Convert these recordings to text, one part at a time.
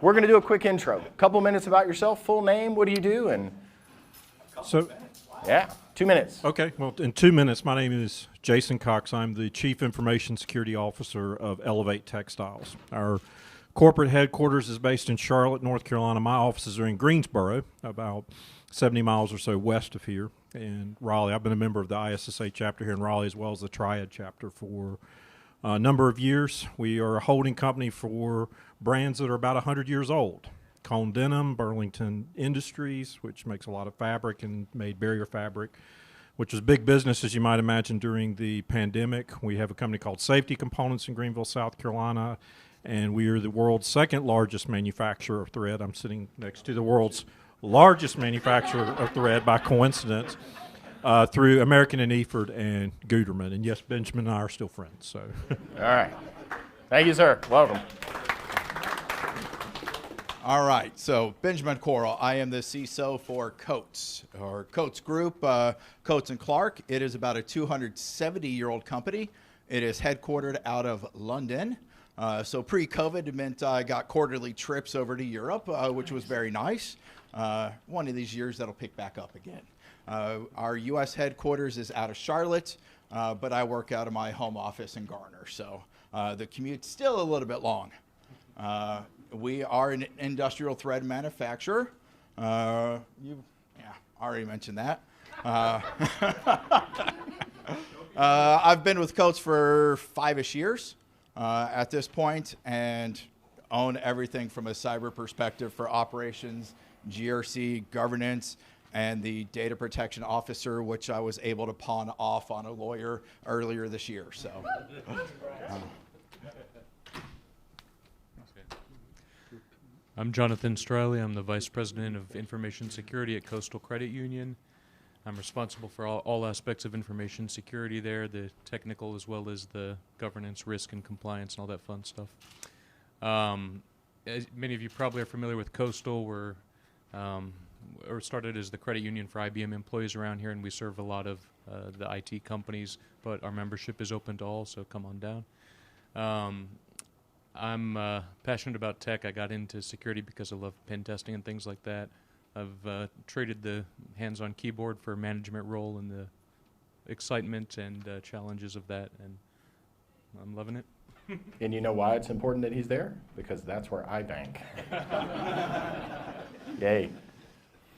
we're going to do a quick intro. A couple minutes about yourself, full name, what do you do, and So, yeah, 2 minutes. okay, well, in 2 minutes, my name is Jason Cox. I'm the Chief Information Security Officer of Elevate Textiles. Our corporate headquarters is based in Charlotte, North Carolina. My offices are in Greensboro, about 70 miles or so west of here, in Raleigh. I've been a member of the ISSA chapter here in Raleigh, as well as the Triad chapter for a number of years. We are a holding company for brands that are about 100 years old. Cone Denim, Burlington Industries, which makes a lot of fabric and made barrier fabric, which was big business, as you might imagine, during the pandemic. We have a company called Safety Components in Greenville, South Carolina, and we are the world's second largest manufacturer of thread. I'm sitting next to the world's largest manufacturer of thread by coincidence, through American and Eford and Guterman. And yes, Benjamin and I are still friends. So, All right. Thank you, sir. Welcome. All right, so Benjamin Coral. I am the CISO for Coates, or Coates Group, Coates & Clark. It is about a 270-year-old company. It is headquartered out of London. So pre-COVID, it meant I got quarterly trips over to Europe, which was very nice. One of these years that'll pick back up again. Our U.S. headquarters is out of Charlotte, but I work out of my home office in Garner, so the commute's still a little bit long. We are an industrial thread manufacturer. I already mentioned that. I've been with Coates for 5-ish years at this point, and own everything from a cyber perspective for operations, GRC, governance, and the data protection officer, which I was able to pawn off on a lawyer earlier this year. So, I'm Jonathan Straley. I'm the Vice President of Information Security at Coastal Credit Union. I'm responsible for all aspects of information security there, the technical as well as the governance, risk, and compliance and all that fun stuff. As many of you probably are familiar with Coastal. We're started as the credit union for IBM employees around here, and we serve a lot of the IT companies, but our membership is open to all, so come on down. I'm passionate about tech. I got into security because I love pen testing and things like that. I've traded the hands-on keyboard for a management role and the excitement and challenges of that, and I'm loving it. And you know why it's important that he's there? Because that's where I bank. Yay.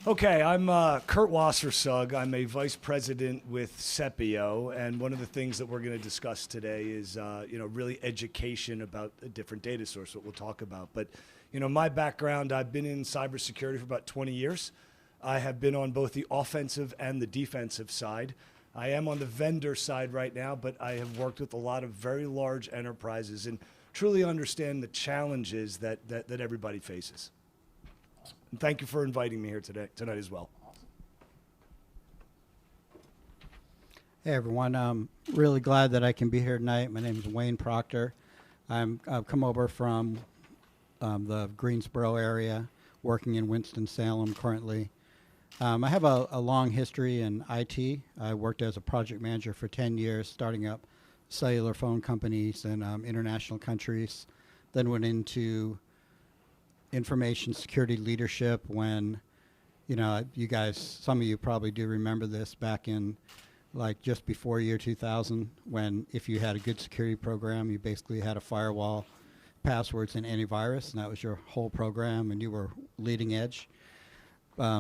Okay, I'm Kurt Wassersug. I'm a vice president with Sepio, and one of the things that we're going to discuss today is, really education about a different data source, what we'll talk about. But, my background, I've been in cybersecurity for about 20 years. I have been on both the offensive and the defensive side. I am on the vendor side right now, but I have worked with a lot of very large enterprises and truly understand the challenges that everybody faces. And thank you for inviting me here tonight as well. Hey everyone, I'm really glad that I can be here tonight. My name is Wayne Proctor. I've come over from the Greensboro area, working in Winston-Salem currently. I have a long history in IT. I worked as a project manager for 10 years, starting up cellular phone companies in international countries, then went into information security leadership when, you guys, some of you probably do remember this back in just before year 2000, when if you had a good security program, you basically had a firewall, passwords, and antivirus, and that was your whole program, and you were leading edge.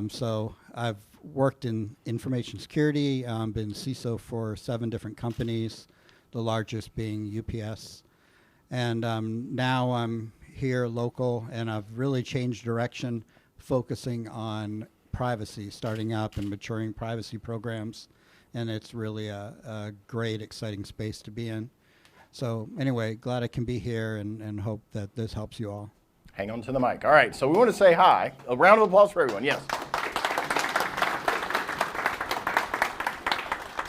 So I've worked in information security, been CISO for 7 different companies, the largest being UPS. And now I'm here local, and I've really changed direction, focusing on privacy, starting up and maturing privacy programs. And it's really a great, exciting space to be in. So anyway, glad I can be here and hope that this helps you all. Hang on to the mic. All right, so we want to say hi. A round of applause for everyone. Yes.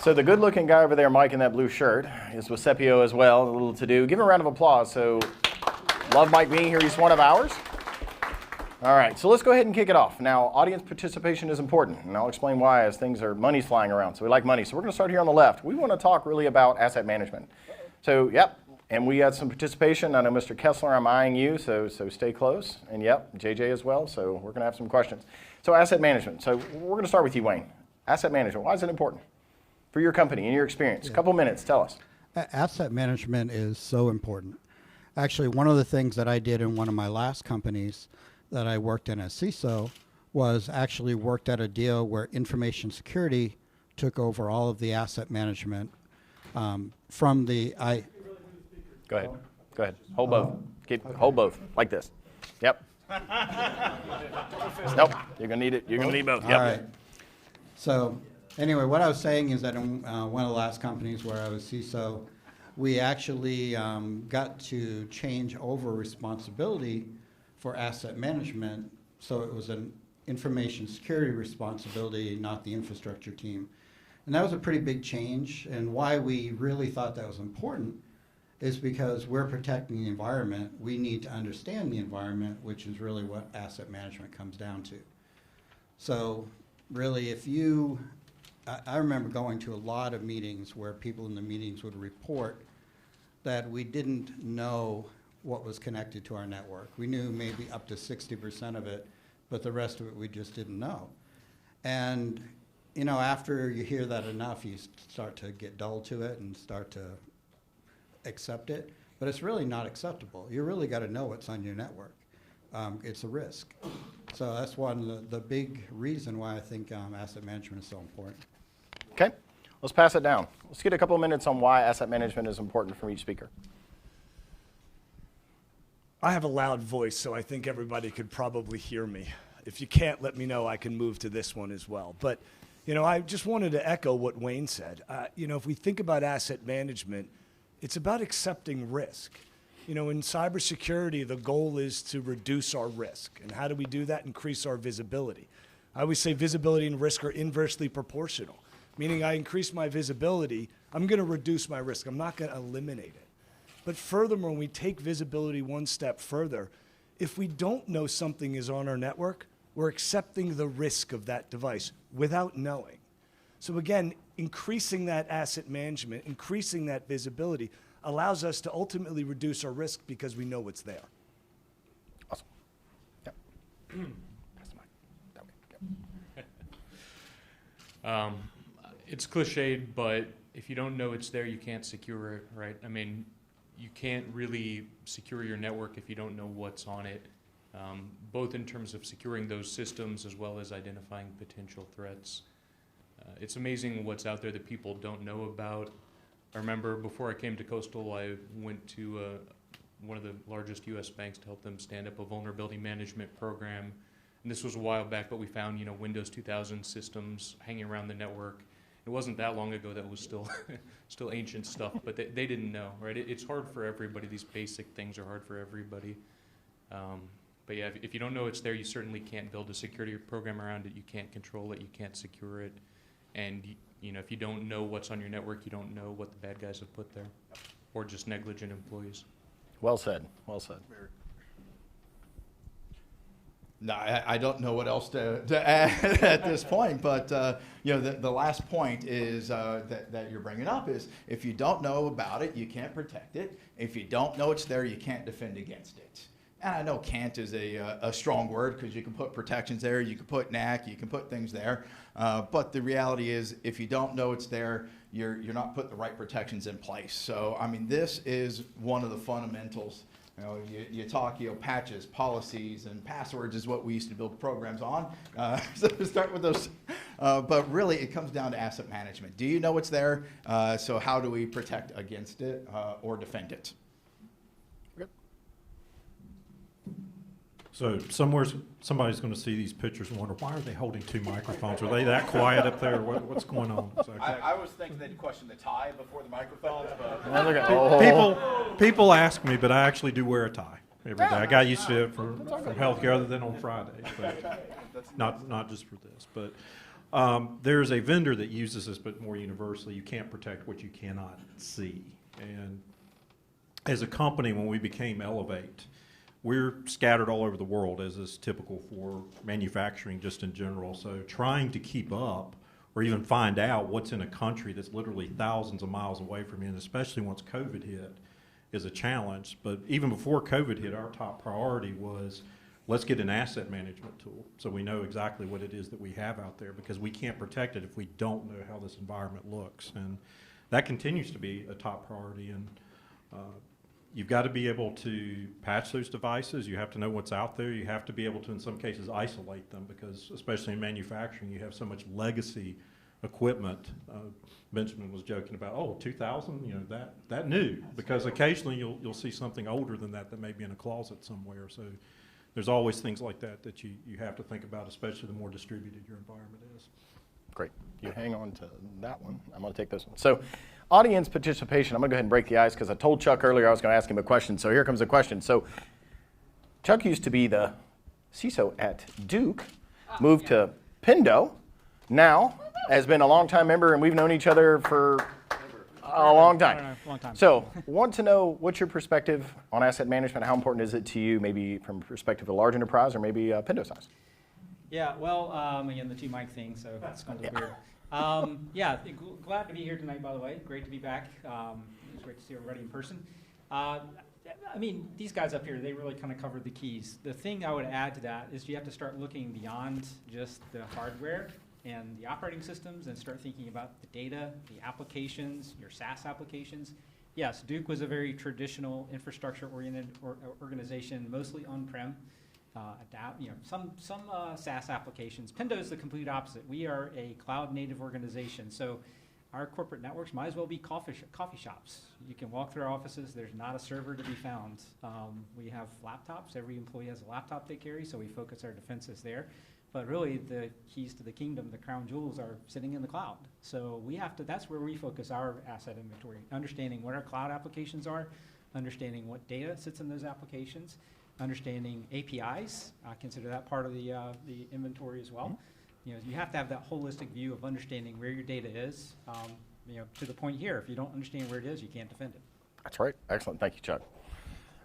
So the good-looking guy over there, Mike, in that blue shirt, is with Sepio as well. A little to do. Give him a round of applause. So love Mike being here. He's one of ours. All right, so let's go ahead and kick it off. Now, audience participation is important, and I'll explain why as money's flying around. So we like money. So we're going to start here on the left. We want to talk really about asset management. So, And we got some participation. I know Mr. Kessler, I'm eyeing you, so stay close. And yep, JJ as well, so we're going to have some questions. So asset management. So we're going to start with you, Wayne. Asset management, why is it important for your company, in your experience? A couple minutes, tell us. Asset management is so important. Actually, one of the things that I did in one of my last companies that I worked in as CISO was actually worked at a deal where information security took over all of the asset management from the Go ahead. Go ahead. Hold both. Hold both like this. Yep. Nope. You're gonna need it. You're gonna need both. Yep. All right. So anyway, what I was saying is that in one of the last companies where I was CISO, we actually got to change over responsibility for asset management. So it was an information security responsibility, not the infrastructure team. And that was a pretty big change. And why we really thought that was important is because we're protecting the environment. We need to understand the environment, which is really what asset management comes down to. So really, I remember going to a lot of meetings where people in the meetings would report that we didn't know what was connected to our network. We knew maybe up to 60% of it, but the rest of it we just didn't know. And you know, after you hear that enough, you start to get dull to it and start to accept it, but it's really not acceptable. You really got to know what's on your network. It's a risk. So that's one of the big reason why I think asset management is so important. Okay, let's pass it down. Let's get a couple of minutes on why asset management is important from each speaker. I have a loud voice, so I think everybody could probably hear me. If you can't, let me know. I can move to this one as well. But, you know, I just wanted to echo what Wayne said. You know, if we think about asset management, it's about accepting risk. You know, in cybersecurity, the goal is to reduce our risk. And how do we do that? Increase our visibility. I always say visibility and risk are inversely proportional, meaning I increase my visibility, I'm going to reduce my risk. I'm not going to eliminate it. But furthermore, when we take visibility one step further, if we don't know something is on our network, we're accepting the risk of that device without knowing. So again, increasing that asset management, increasing that visibility allows us to ultimately reduce our risk because we know what's there. Awesome. Yep. Pass the mic. That way. It's cliched, but if you don't know it's there, you can't secure it, right? I mean, you can't really secure your network if you don't know what's on it, both in terms of securing those systems as well as identifying potential threats. It's amazing what's out there that people don't know about. I remember before I came to Coastal, I went to one of the largest U.S. banks to help them stand up a vulnerability management program. And this was a while back, but we found, you know, Windows 2000 systems hanging around the network. It wasn't that long ago that was still still ancient stuff, but they didn't know, right? It's hard for everybody. These basic things are hard for everybody. But yeah, if you don't know it's there, you certainly can't build a security program around it. You can't control it. You can't secure it. And you know, if you don't know what's on your network, you don't know what the bad guys have put there, or just negligent employees. Well said. Well said. No, I don't know what else to add at this point, but you know, the last point is that you're bringing up is if you don't know about it, you can't protect it. If you don't know it's there, you can't defend against it. And I know can't is a strong word because you can put protections there, you can put NAC, you can put things there. But the reality is if you don't know it's there, you're not putting the right protections in place. So, I mean, this is one of the fundamentals. You know, you talk, you know, patches, policies, and passwords is what we used to build programs on. So start with those. But really, it comes down to asset management. Do you know what's there? So how do we protect against it or defend it? So somebody's going to see these pictures and wonder, why are they holding two microphones? Are they that quiet up there? What's going on? Exactly? I was thinking they'd question the tie before the microphones, but People ask me, but I actually do wear a tie every day. I got used to it from healthcare, other than on Fridays, but not just for this. But there's a vendor that uses this, but more universally, you can't protect what you cannot see. And as a company, when we became Elevate, we're scattered all over the world, as is typical for manufacturing just in general. So trying to keep up or even find out what's in a country that's literally thousands of miles away from you, and especially once COVID hit, is a challenge. But even before COVID hit, our top priority was, let's get an asset management tool so we know exactly what it is that we have out there, because we can't protect it if we don't know how this environment looks. And that continues to be a top priority. And you've got to be able to patch those devices. You have to know what's out there. You have to be able to, in some cases, isolate them, because especially in manufacturing, you have so much legacy equipment. Benjamin was joking about, oh, 2000, you know, that new, because occasionally you'll see something older than that may be in a closet somewhere. So there's always things like that you have to think about, especially the more distributed your environment is. Great. You hang on to that one. I'm going to take this one. So audience participation, I'm going to go ahead and break the ice, because I told Chuck earlier I was going to ask him a question. So here comes a question. So Chuck used to be the CISO at Duke, moved to Pindo, now has been a longtime member, and we've known each other for a long time. Long time. So want to know, what's your perspective on asset management? How important is it to you, maybe from the perspective of a large enterprise or maybe Pindo size? Yeah, well, again, the two mic thing, so it's going to look weird. Glad to be here tonight, by the way. Great to be back. It's great to see everybody in person. I mean, these guys up here, they really kind of covered the keys. The thing I would add to that is you have to start looking beyond just the hardware and the operating systems and start thinking about the data, the applications, your SaaS applications. Yes, Duke was a very traditional infrastructure-oriented organization, mostly on-prem. Some SaaS applications. Pindo is the complete opposite. We are a cloud-native organization, so our corporate networks might as well be coffee shops. You can walk through our offices. There's not a server to be found. We have laptops. Every employee has a laptop they carry, so we focus our defenses there. But really, the keys to the kingdom, the crown jewels, are sitting in the cloud. So we have to. That's where we focus our asset inventory, understanding what our cloud applications are, understanding what data sits in those applications, understanding APIs. I consider that part of the inventory as well. You know, you have to have that holistic view of understanding where your data is. To the point here, if you don't understand where it is, you can't defend it. That's right. Excellent. Thank you, Chuck.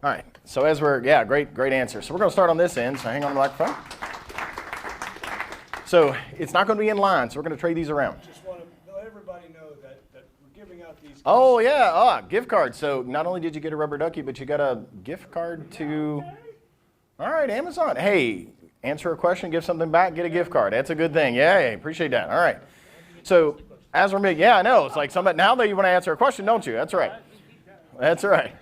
All right. So as great answer. So we're going to start on this end. So hang on the microphone. So it's not going to be in line. So we're going to trade these around. Just want to let everybody know that we're giving out these. Oh yeah, gift cards. So not only did you get a rubber ducky, but you got a gift card to. All right, Amazon. Hey, answer a question, give something back, get a gift card. That's a good thing. Yeah, appreciate that. All right. So as we're making, I know it's like somebody now that you want to answer a question, don't you? That's right. That's right.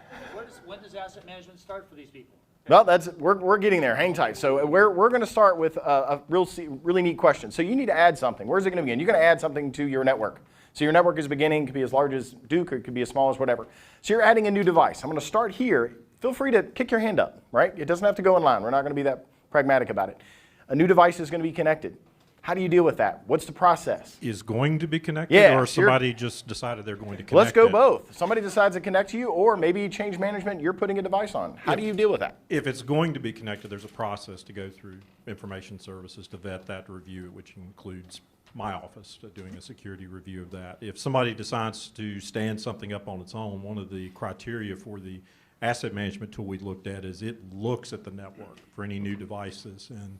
When does asset management start for these people? Well, we're getting there. Hang tight. So we're going to start with a really neat question. So you need to add something. Where's it going to begin? You're going to add something to your network. So your network is beginning, could be as large as Duke, or it could be as small as whatever. So you're adding a new device. I'm going to start here. Feel free to kick your hand up, right? It doesn't have to go in line. We're not going to be that pragmatic about it. A new device is going to be connected. How do you deal with that? What's the process? Is going to be connected, Yeah, or somebody just decided they're going to connect Let's go it? both. Somebody decides to connect to you, or maybe change management, you're putting a device on. How do you deal with that? If it's going to be connected, there's a process to go through information services to vet that, to review it, which includes my office doing a security review of that. If somebody decides to stand something up on its own, one of the criteria for the asset management tool we looked at is it looks at the network for any new devices, and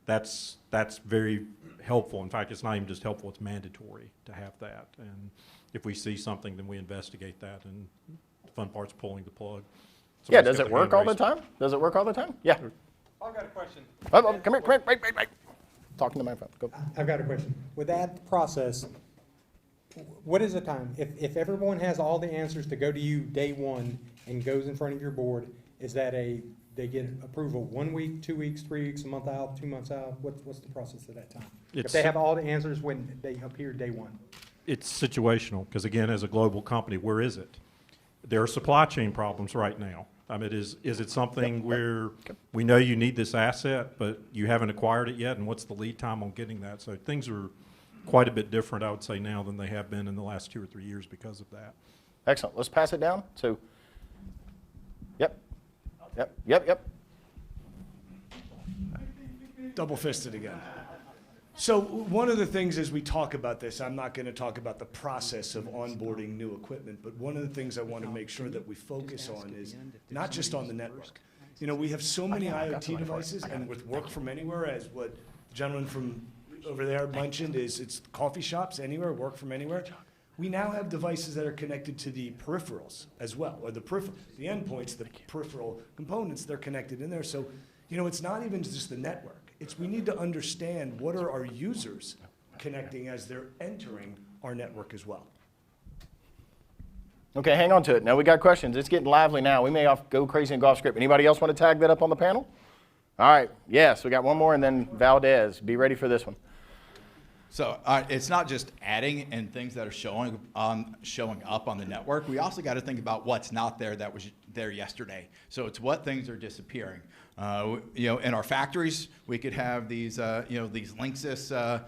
that's very helpful. In fact, it's not even just helpful, it's mandatory to have that. And if we see something, then we investigate that, and the fun part's pulling the plug. Yeah, Somebody's does got it their work hand all the raised. time? Does it work all the time? Yeah. I've got a question. Come here, wait. Talking to my phone. Go. I've got a question. With that process, what is the time? If everyone has all the answers to go to you day one and goes in front of your board, is that they get approval 1 week, 2 weeks, 3 weeks, a month out, 2 months out? What's the process at that time? If they have all the answers when they appear day one? It's situational, because again, as a global company, where is it? There are supply chain problems right now. I mean, is it something where we know you need this asset, but you haven't acquired it yet, and what's the lead time on getting that? So things are quite a bit different, I would say, now than they have been in the last 2 or 3 years because of that. Excellent. Let's pass it down. So, yep. Double fisted again. So one of the things as we talk about this, I'm not going to talk about the process of onboarding new equipment, but one of the things I want to make sure that we focus on is not just on the network. You know, we have so many IoT devices, and with work from anywhere, as what the gentleman from over there mentioned, is it's coffee shops anywhere, work from anywhere. We now have devices that are connected to the peripherals as well, or the endpoints, the peripheral components, they're connected in there. So, it's not even just the network. We need to understand what are our users connecting as they're entering our network as well. Okay, hang on to it. Now we got questions. It's getting lively now. We may go crazy and go off script. Anybody else want to tag that up on the panel? All right. Yes, we got one more, and then Valdez. Be ready for this one. So it's not just adding and things that are showing up on the network. We also got to think about what's not there that was there yesterday. So it's what things are disappearing. In our factories, we could have these these Linksys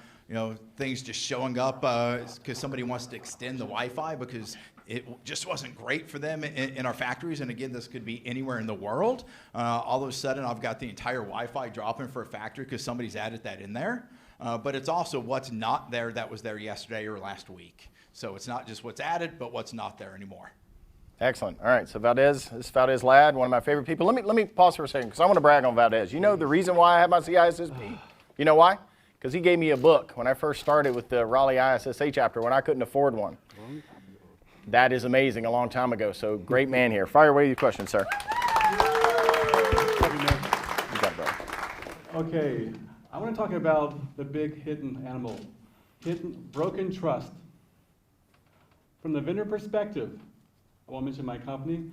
things just showing up because somebody wants to extend the Wi-Fi because it just wasn't great for them in our factories. And again, this could be anywhere in the world. All of a sudden, I've got the entire Wi-Fi dropping for a factory because somebody's added that in there. But it's also what's not there that was there yesterday or last week. So it's not just what's added, but what's not there anymore. Excellent. All right, so Valdez, this is Valdez Ladd, one of my favorite people. Let me pause for a second because I want to brag on Valdez. You know the reason why I have my CISSP? You know why? Because he gave me a book when I first started with the Raleigh ISSA chapter when I couldn't afford one. That is amazing, a long time ago. So great man here. Fire away with your questions, sir. You got it, brother. Okay, I want to talk about the big hidden animal, broken trust. From the vendor perspective, I won't mention my company,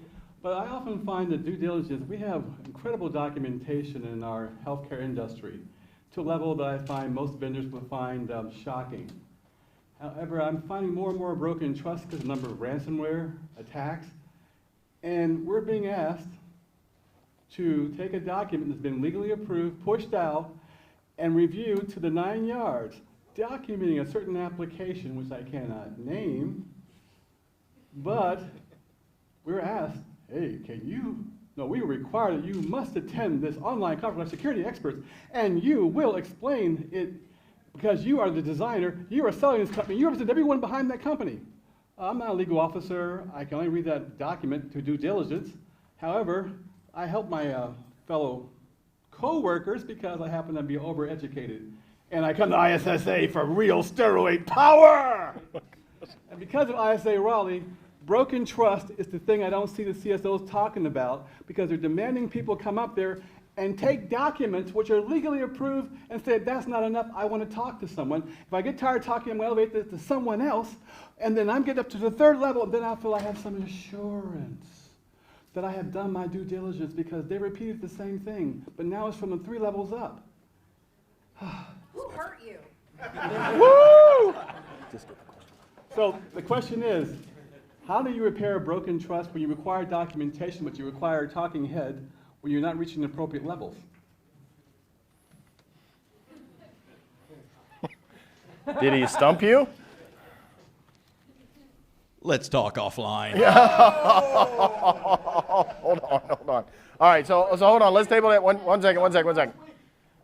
but I often find that due diligence, we have incredible documentation in our healthcare industry to a level that I find most vendors will find shocking. However, I'm finding more and more broken trust because of the number of ransomware attacks, and we're being asked to take a document that's been legally approved, pushed out, and reviewed to the 9 yards, documenting a certain application which I cannot name, but we're asked, hey, we require that you must attend this online conference with security experts, and you will explain it because you are the designer, you are selling this company, you represent everyone behind that company. I'm not a legal officer, I can only read that document to due diligence. However, I help my fellow co-workers because I happen to be overeducated. And I come to ISSA for real steroid power! And because of ISA Raleigh, broken trust is the thing I don't see the CSOs talking about because they're demanding people come up there and take documents which are legally approved and say, that's not enough, I want to talk to someone. If I get tired of talking, I'm going to elevate this to someone else, and then I'm getting up to the third level, and then I feel I have some assurance that I have done my due diligence because they repeated the same thing, but now it's from the 3 levels up. Who hurt you? Woo! So the question is, how do you repair a broken trust when you require documentation, but you require a talking head when you're not reaching the appropriate levels? Did he stump you? Let's talk offline. Hold on. All right, so hold on. Let's table that. One second.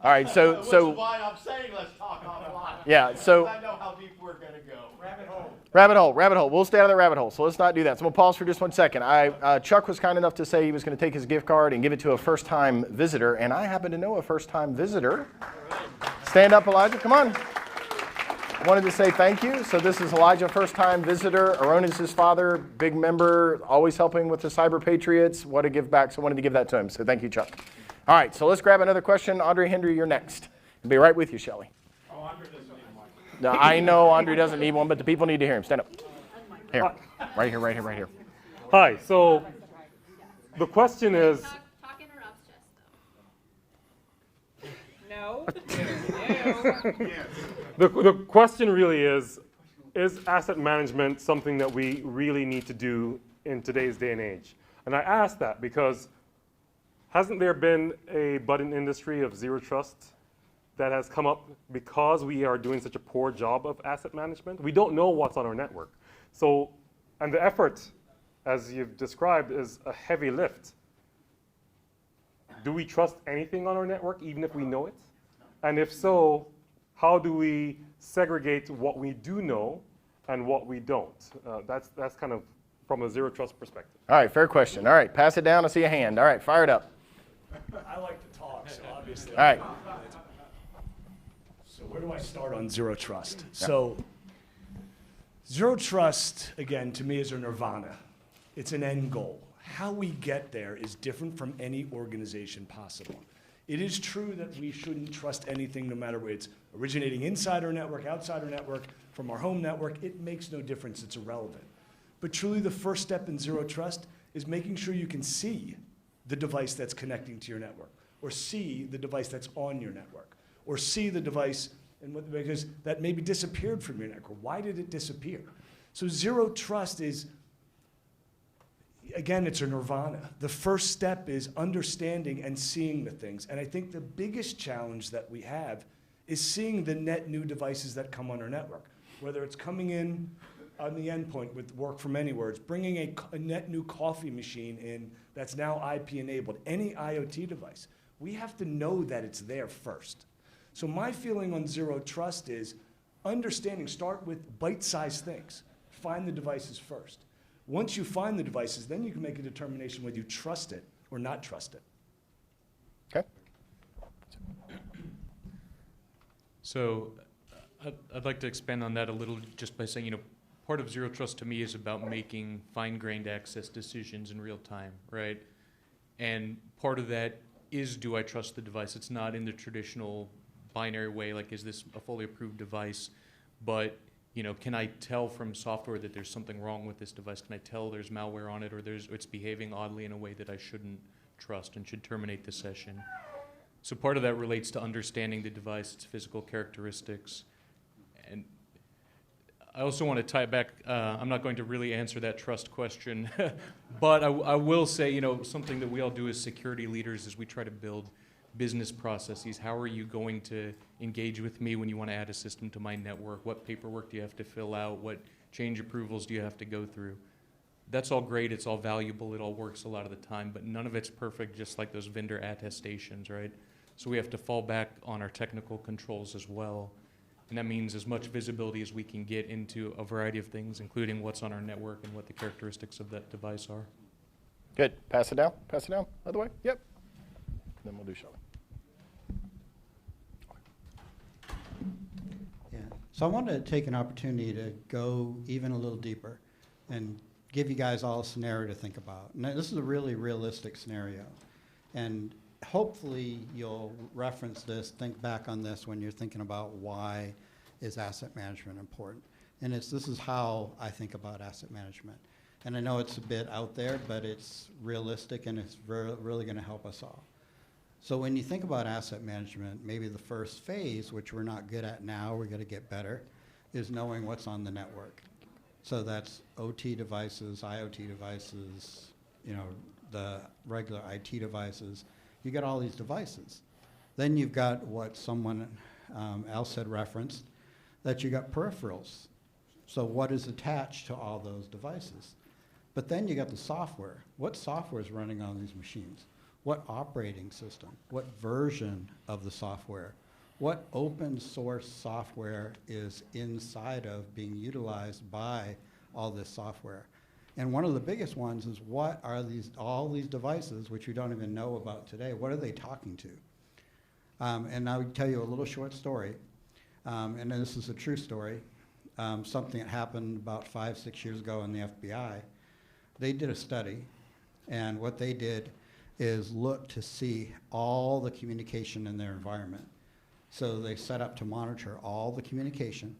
All right, so Which is why I'm saying let's talk offline. Yeah, so I know how deep we're going to go. Rabbit hole. We'll stay out of the rabbit hole, so let's not do that. So we'll pause for just 1 second. Chuck was kind enough to say he was going to take his gift card and give it to a first-time visitor, and I happen to know a first-time visitor. Stand up, Elijah. Come on. I wanted to say thank you. So this is Elijah, first-time visitor. Aaron is his father, big member, always helping with the Cyber Patriots. What a give back, so I wanted to give that to him. So thank you, Chuck. All right, so let's grab another question. Andre Hendry, you're next. I'll be right with you, Shelley. Oh, Andre doesn't need one. No, I know Andre doesn't need one, but the people need to hear him. Stand up. Here, right here. Hi, so the question is... Talk interrupts just No. The question really is asset management something that we really need to do in today's day and age? And I ask that because hasn't there been a budding industry of zero trust that has come up because we are doing such a poor job of asset management? We don't know what's on our network. So, and the effort, as you've described, is a heavy lift. Do we trust anything on our network, even if we know it? And if so, how do we segregate what we do know and what we don't? That's kind of from a zero trust perspective. All right, fair question. All right, pass it down. I see a hand. All right, fire it up. I like to talk, so obviously. All right. So where do I start on zero trust? Yeah. Zero trust, again, to me is a nirvana. It's an end goal. How we get there is different from any organization possible. It is true that we shouldn't trust anything no matter where it's originating inside our network, outside our network, from our home network. It makes no difference. It's irrelevant. But truly the first step in zero trust is making sure you can see the device that's connecting to your network, or see the device that's on your network, or see the device because that maybe disappeared from your network. Why did it disappear? So zero trust is, again, it's a nirvana. The first step is understanding and seeing the things. And I think the biggest challenge that we have is seeing the net new devices that come on our network, whether it's coming in on the endpoint with work from anywhere, it's bringing a net new coffee machine in that's now IP enabled, any IoT device. We have to know that it's there first. So my feeling on zero trust is understanding, start with bite-sized things. Find the devices first. Once you find the devices, then you can make a determination whether you trust it or not trust it. Okay. So I'd like to expand on that a little just by saying, part of zero trust to me is about making fine-grained access decisions in real time, right? And part of that is, do I trust the device? It's not in the traditional binary way, like, is this a fully approved device? But, can I tell from software that there's something wrong with this device? Can I tell there's malware on it, or it's behaving oddly in a way that I shouldn't trust and should terminate the session? So part of that relates to understanding the device, its physical characteristics. And I also want to tie it back. I'm not going to really answer that trust question, but I will say, something that we all do as security leaders is we try to build business processes. How are you going to engage with me when you want to add a system to my network? What paperwork do you have to fill out? What change approvals do you have to go through? That's all great. It's all valuable. It all works a lot of the time, but none of it's perfect, just like those vendor attestations, right? So we have to fall back on our technical controls as well. And that means as much visibility as we can get into a variety of things, including what's on our network and what the characteristics of that device are. Good. Pass it down. Pass it down. By the way. Yep. Then we'll do Shelly. Yeah. So I wanted to take an opportunity to go even a little deeper and give you guys all a scenario to think about. Now, this is a really realistic scenario. And hopefully you'll reference this, think back on this when you're thinking about why is asset management important. And this is how I think about asset management. And I know it's a bit out there, but it's realistic and it's really going to help us all. So when you think about asset management, maybe the first phase, which we're not good at now, we're going to get better, is knowing what's on the network. So that's OT devices, IoT devices, the regular IT devices. You got all these devices. Then you've got what someone else had referenced, that you got peripherals. So what is attached to all those devices? But then you got the software. What software is running on these machines? What operating system? What version of the software? What open source software is inside of being utilized by all this software? And one of the biggest ones is, what are all these devices, which we don't even know about today, what are they talking to? And I'll tell you a little short story, and this is a true story, something that happened about 5-6 years ago in the FBI. They did a study, and what they did is look to see all the communication in their environment. So they set up to monitor all the communication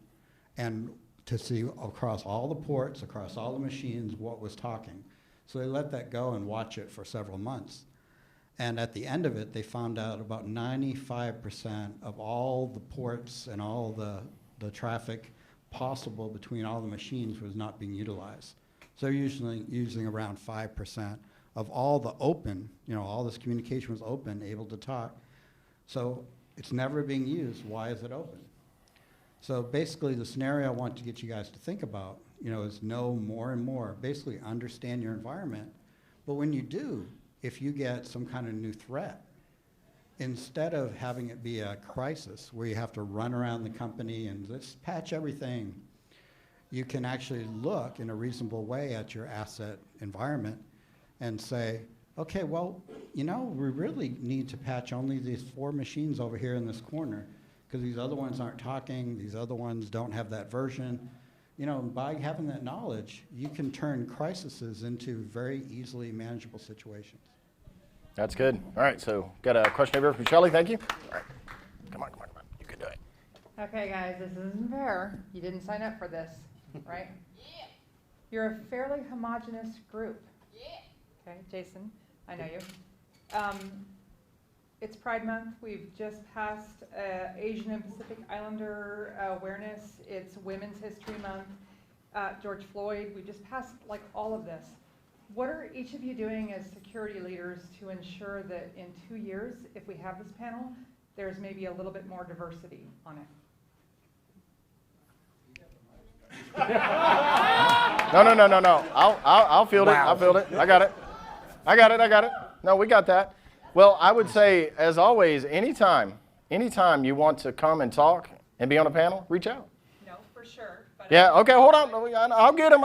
and to see across all the ports, across all the machines, what was talking. So they let that go and watch it for several months. And at the end of it, they found out about 95% of all the ports and all the traffic possible between all the machines was not being utilized. So they're usually using around 5% of all the open, all this communication was open, able to talk. So it's never being used. Why is it open? So basically the scenario I want to get you guys to think about, is know more and more. Basically understand your environment. But when you do, if you get some kind of new threat, instead of having it be a crisis where you have to run around the company and let's patch everything, you can actually look in a reasonable way at your asset environment and say, okay, well, we really need to patch only these 4 machines over here in this corner because these other ones aren't talking, these other ones don't have that version. you know, by having that knowledge, you can turn crises into very easily manageable situations. That's good. All right, so got a question over here from Shelley. Thank you. All right, come on. You can do it. Okay, guys, this isn't fair. You didn't sign up for this, right? Yeah. You're a fairly homogenous group. Yeah. Okay, Jason, I know you. It's Pride Month. We've just passed Asian and Pacific Islander awareness. It's Women's History Month. George Floyd. We just passed like all of this. What are each of you doing as security leaders to ensure that in 2 years, if we have this panel, there's maybe a little bit more diversity on it? No. I'll field it. I'll field it. I got it. No, we got that. Well, I would say, as always, anytime you want to come and talk and be on a panel, reach out. No, for sure. But Yeah, okay, hold on. I'll get them.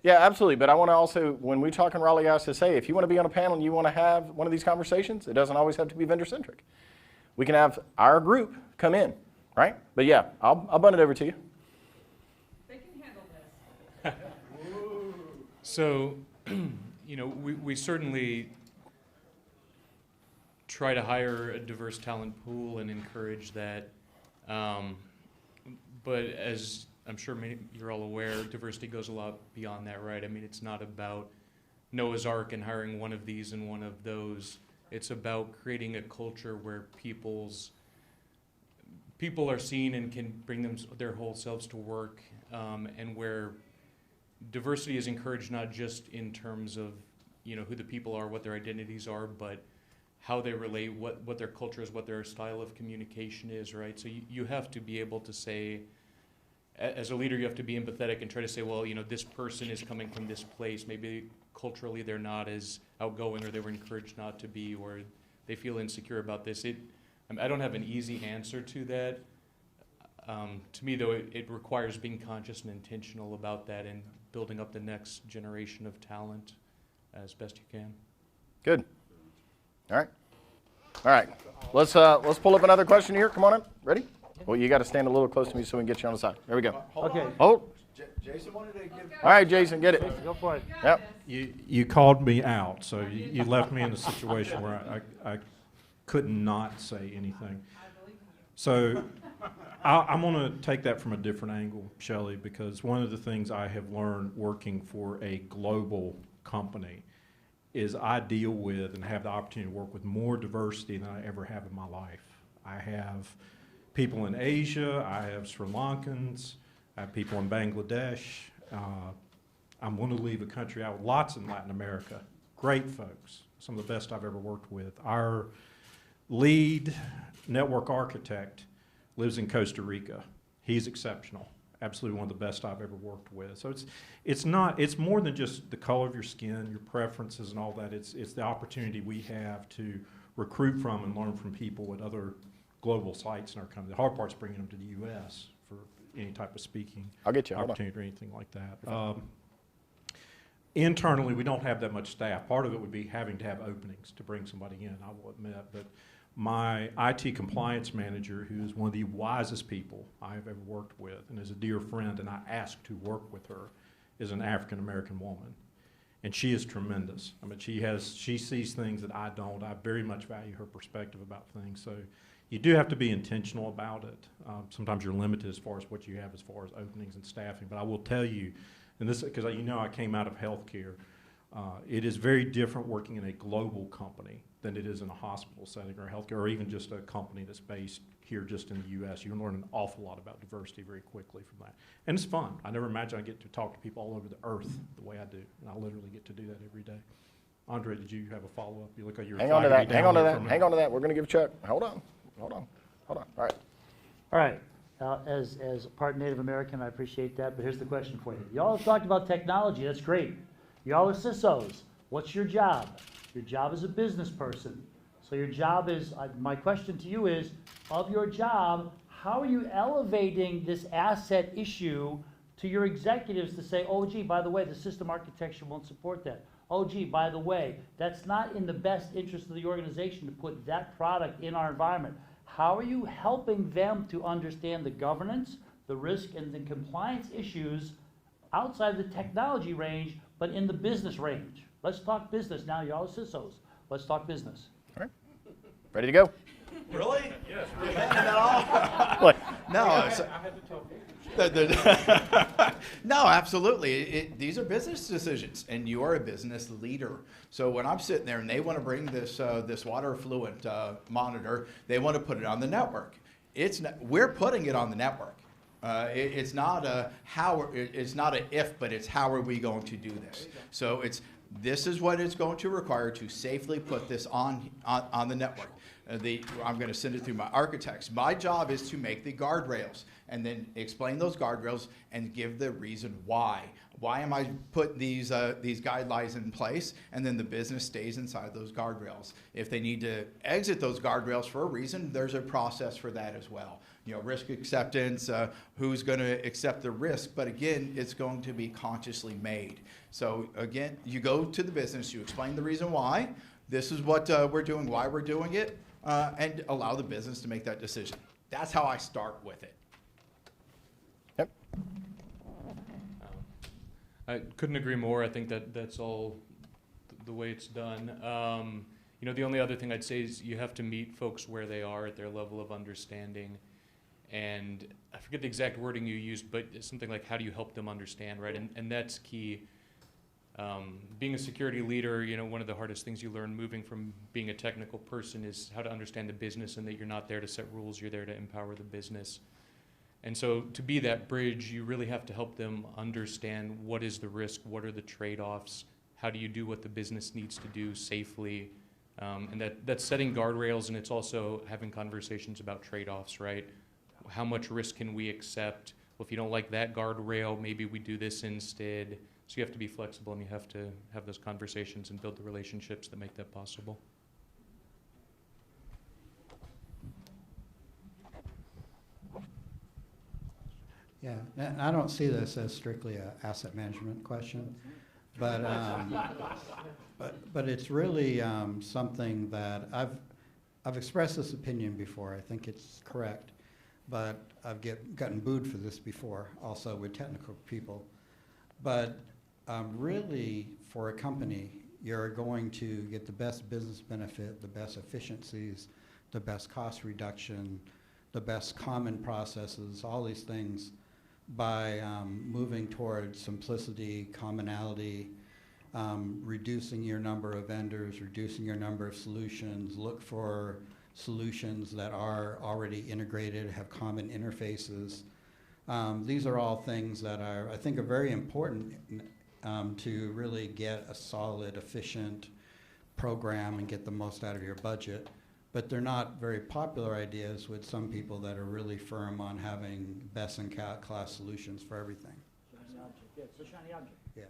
Yeah, absolutely. But I want to also, when we talk in Raleigh, I to say, if you want to be on a panel and you want to have one of these conversations, it doesn't always have to be vendor-centric. We can have our group come in, right? But yeah, I'll bun it over to you. they can handle this. So, we certainly try to hire a diverse talent pool and encourage that. But as I'm sure you're all aware, diversity goes a lot beyond that, right? I mean, it's not about Noah's Ark and hiring one of these and one of those. It's about creating a culture where people are seen and can bring their whole selves to work, and where diversity is encouraged not just in terms of who the people are, what their identities are, but how they relate, what their culture is, what their style of communication is, right? So you have to be able to say, as a leader, you have to be empathetic and try to say, well, this person is coming from this place. Maybe culturally they're not as outgoing, or they were encouraged not to be, or they feel insecure about this. I don't have an easy answer to that. To me, though, it requires being conscious and intentional about that and building up the next generation of talent as best you can. Good. All right. Let's pull up another question here. Come on up. Ready? Well, you got to stand a little close to me so we can get you on the side. There we go. Okay. Hold. Jason wanted to give. All right, Jason, get it. Jason, go for it. Yep. You called me out, so you left me in a situation where I could not say anything. So I'm going to take that from a different angle, Shelley, because one of the things I have learned working for a global company is I deal with and have the opportunity to work with more diversity than I ever have in my life. I have people in Asia, I have Sri Lankans, I have people in Bangladesh. I'm going to leave a country out with lots in Latin America. Great folks, some of the best I've ever worked with. Our lead network architect lives in Costa Rica. He's exceptional. Absolutely one of the best I've ever worked with. So it's more than just the color of your skin, your preferences and all that. It's the opportunity we have to recruit from and learn from people at other global sites in our company. The hard part's bringing them to the U.S. for any type of speaking I'll get you. opportunity or anything like that. Internally, we don't have that much staff. Part of it would be having to have openings to bring somebody in, I will admit. But my IT compliance manager, who is one of the wisest people I've ever worked with and is a dear friend, and I asked to work with her, is an African-American woman. And she is tremendous. I mean, she sees things that I don't. I very much value her perspective about things. So you do have to be intentional about it. Sometimes you're limited as far as what you have as far as openings and staffing. But I will tell you, and this because I came out of healthcare, it is very different working in a global company than it is in a hospital setting or healthcare, or even just a company that's based here just in the U.S. You learn an awful lot about diversity very quickly from that. And it's fun. I never imagined I'd get to talk to people all over the earth the way I do. And I literally get to do that every day. Andre, did you have a follow-up? You look like you're Hang on to that. Hang on to that. We're going to give Chuck. Hold on. All right. All right. As part Native American, I appreciate that, but here's the question for you. Y'all have talked about technology. That's great. Y'all are CISOs. What's your job? Your job is a business person. So your job is, my question to you is, of your job, how are you elevating this asset issue to your executives to say, oh, gee, by the way, the system architecture won't support that. Oh, gee, by the way, that's not in the best interest of the organization to put that product in our environment. How are you helping them to understand the governance, the risk and the compliance issues outside the technology range, but in the business range. Let's talk business now. You're all CISOs. Let's talk business. All right. Ready to go? Really? Yes. Look, No. No, absolutely. These are business decisions, and you are a business leader. So when I'm sitting there and they want to bring this water effluent monitor, they want to put it on the network. We're putting it on the network. It's not a if, but it's how are we going to do this. So this is what it's going to require to safely put this on the network. I'm going to send it through my architects. My job is to make the guardrails and then explain those guardrails and give the reason why. Why am I putting these guidelines in place? And then the business stays inside those guardrails. If they need to exit those guardrails for a reason, there's a process for that as well. Risk acceptance, who's going to accept the risk, but again, it's going to be consciously made. So again, you go to the business, you explain the reason why, this is what we're doing, why we're doing it, and allow the business to make that decision. That's how I start with it. Yep. I couldn't agree more. I think that's all the way it's done. The only other thing I'd say is you have to meet folks where they are at their level of understanding. And I forget the exact wording you used, but it's something like, how do you help them understand, right? And that's key. Being a security leader, one of the hardest things you learn moving from being a technical person is how to understand the business, and that you're not there to set rules, you're there to empower the business. And so to be that bridge, you really have to help them understand what is the risk, what are the trade-offs, how do you do what the business needs to do safely, and that's setting guardrails, and it's also having conversations about trade-offs, right? How much risk can we accept? Well, if you don't like that guardrail, maybe we do this instead. So you have to be flexible, and you have to have those conversations and build the relationships that make that possible. Yeah, and I don't see this as strictly an asset management question, but it's really something that I've expressed this opinion before. I think it's correct, but I've gotten booed for this before, also with technical people. But really, for a company, you're going to get the best business benefit, the best efficiencies, the best cost reduction, the best common processes, all these things by moving towards simplicity, commonality, reducing your number of vendors, reducing your number of solutions, look for solutions that are already integrated, have common interfaces. These are all things that I think are very important to really get a solid, efficient program and get the most out of your budget. But they're not very popular ideas with some people that are really firm on having best-in-class solutions for everything. Shiny object. Yeah, it's a shiny object. Yeah.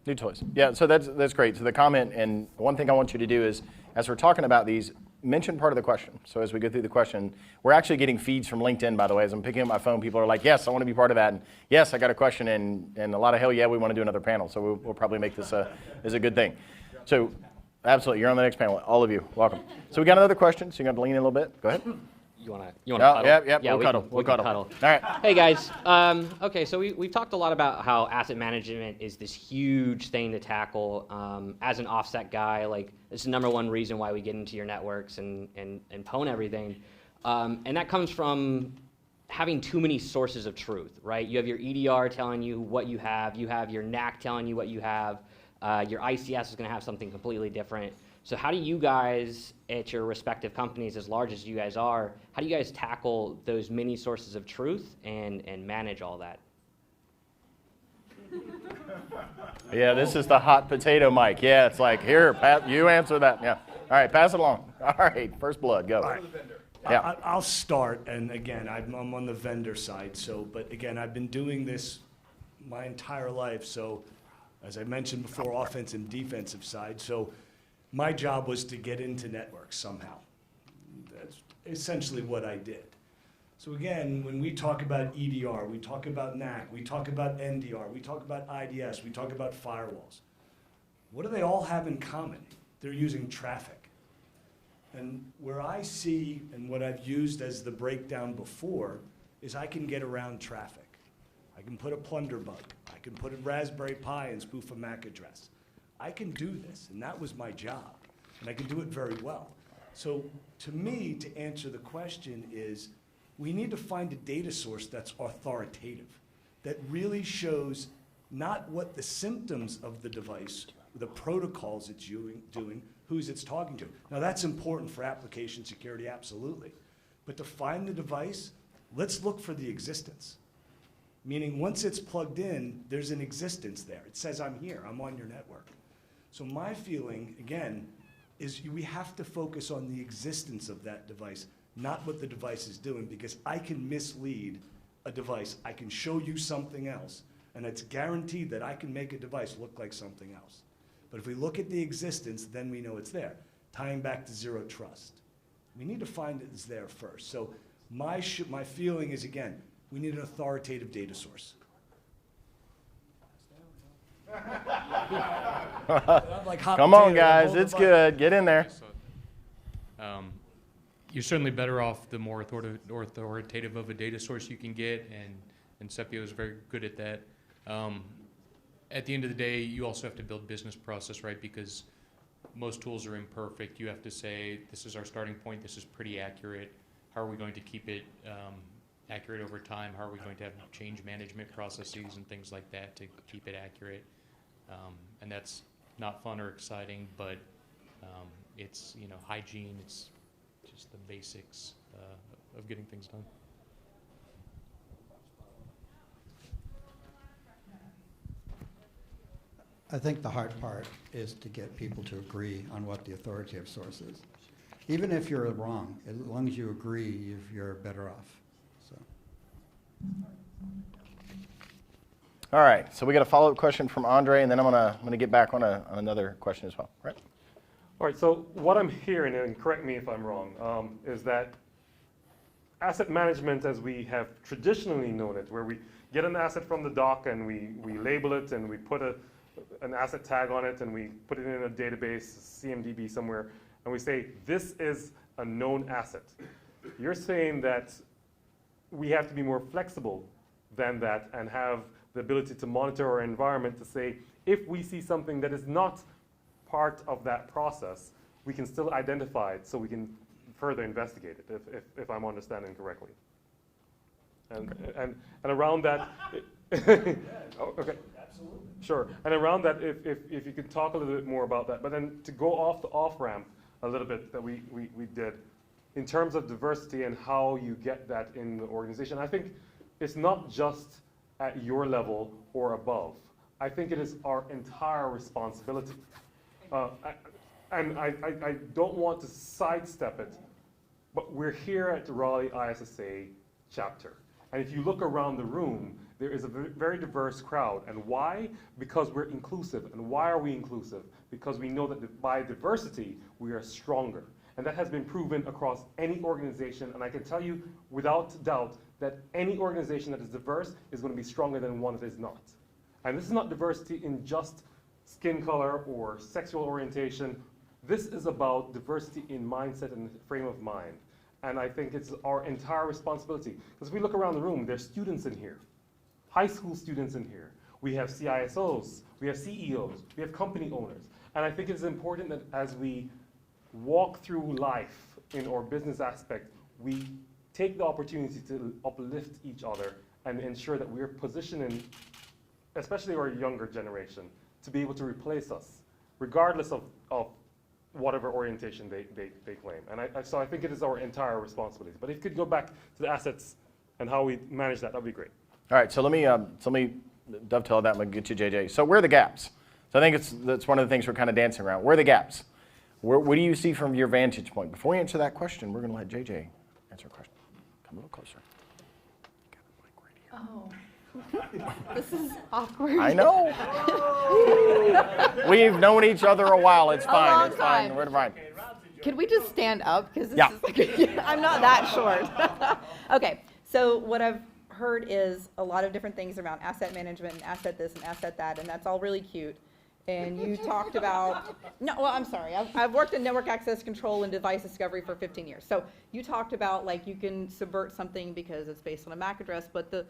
New toys. Yeah, so that's great. So the comment, and one thing I want you to do is, as we're talking about these, mention part of the question. So as we go through the question, we're actually getting feeds from LinkedIn, by the way. As I'm picking up my phone, people are like, yes, I want to be part of that. And yes, I got a question, and a lot of hell yeah, we want to do another panel. So we'll probably make this as a good thing. So absolutely, you're on the next panel. All of you, welcome. So we got another question, so you're going to lean in a little bit. Go ahead. You want to cuddle? Yeah, we'll cuddle. We'll cuddle. All right. Hey, guys. Okay, so we've talked a lot about how asset management is this huge thing to tackle. As an offset guy, like, it's the #1 reason why we get into your networks and pwn everything. And that comes from having too many sources of truth, right? You have your EDR telling you what you have your NAC telling you what you have, your ICS is going to have something completely different. So how do you guys, at your respective companies, as large as you guys are, how do you guys tackle those many sources of truth and manage all that? Yeah, this is the hot potato mic. Yeah, it's like, here, Pat, you answer that. Yeah. All right, pass it along. All right, first blood, go. All right. Yeah. I'll start, and again, I'm on the vendor side. But again, I've been doing this my entire life. So, as I mentioned before, offense and defensive side. So, my job was to get into networks somehow. That's essentially what I did. So again, when we talk about EDR, we talk about NAC, we talk about NDR, we talk about IDS, we talk about firewalls. What do they all have in common? They're using traffic. And where I see, and what I've used as the breakdown before, is I can get around traffic. I can put a plunder bug. I can put a Raspberry Pi and spoof a MAC address. I can do this, and that was my job, and I can do it very well. So to me, to answer the question is, we need to find a data source that's authoritative, that really shows not what the symptoms of the device, the protocols it's doing, who's it's talking to. Now that's important for application security, absolutely. But to find the device, let's look for the existence. Meaning once it's plugged in, there's an existence there. It says I'm here, I'm on your network. So my feeling, again, is we have to focus on the existence of that device, not what the device is doing, because I can mislead a device. I can show you something else, and it's guaranteed that I can make a device look like something else. But if we look at the existence, then we know it's there. Tying back to zero trust. We need to find it's there first. So my feeling is, again, we need an authoritative data source. Come on, guys, it's good. Get in there. You're certainly better off the more authoritative of a data source you can get, and Sepio is very good at that. At the end of the day, you also have to build business process, right? Because most tools are imperfect. You have to say, this is our starting point, this is pretty accurate. How are we going to keep it accurate over time? How are we going to have change management processes and things like that to keep it accurate? And that's not fun or exciting, but it's hygiene. It's just the basics of getting things done. I think the hard part is to get people to agree on what the authoritative source is. Even if you're wrong, as long as you agree, you're better off. So. All right, so we got a follow-up question from Andre, and then I'm gonna get back on another question as well. Right? All right, so what I'm hearing, and correct me if I'm wrong, is that asset management as we have traditionally known it, where we get an asset from the dock and we label it and we put an asset tag on it and we put it in a database, CMDB somewhere, and we say, this is a known asset. You're saying that we have to be more flexible than that and have the ability to monitor our environment to say, if we see something that is not part of that process, we can still identify it so we can further investigate it, if I'm understanding correctly. And around that, oh, okay. Absolutely. Sure, and around that, if you could talk a little bit more about that, but then to go off the off-ramp a little bit that we did, in terms of diversity and how you get that in the organization, I think it's not just at your level or above. I think it is our entire responsibility. And I don't want to sidestep it, but we're here at the Raleigh ISSA chapter. And if you look around the room, there is a very diverse crowd. And why? Because we're inclusive. And why are we inclusive? Because we know that by diversity, we are stronger. And that has been proven across any organization. And I can tell you without doubt that any organization that is diverse is going to be stronger than one that is not. And this is not diversity in just skin color or sexual orientation. This is about diversity in mindset and frame of mind. And I think it's our entire responsibility. Because if we look around the room, there's students in here, high school students in here. We have CISOs, we have CEOs, we have company owners. And I think it's important that as we walk through life in our business aspect, we take the opportunity to uplift each other and ensure that we're positioning, especially our younger generation, to be able to replace us, regardless of whatever orientation they claim. And so I think it is our entire responsibility. But if you could go back to the assets and how we manage that, that would be great. All right, so let me dovetail that and get you, JJ. So where are the gaps? So I think that's one of the things we're kind of dancing around. Where are the gaps? What do you see from your vantage point? Before we answer that question, we're going to let JJ answer a question. Come a little closer. Oh. This is awkward. I know. We've known each other a while. It's fine. long It's fine. time. We're fine. Could we just stand up? Because Yeah. I'm not that short. Okay, so what I've heard is a lot of different things around asset management and asset this and asset that, and that's all really cute. And you talked about, no, well, I'm sorry. I've worked in network access control and device discovery for 15 years. So you talked about like you can subvert something because it's based on a MAC address, but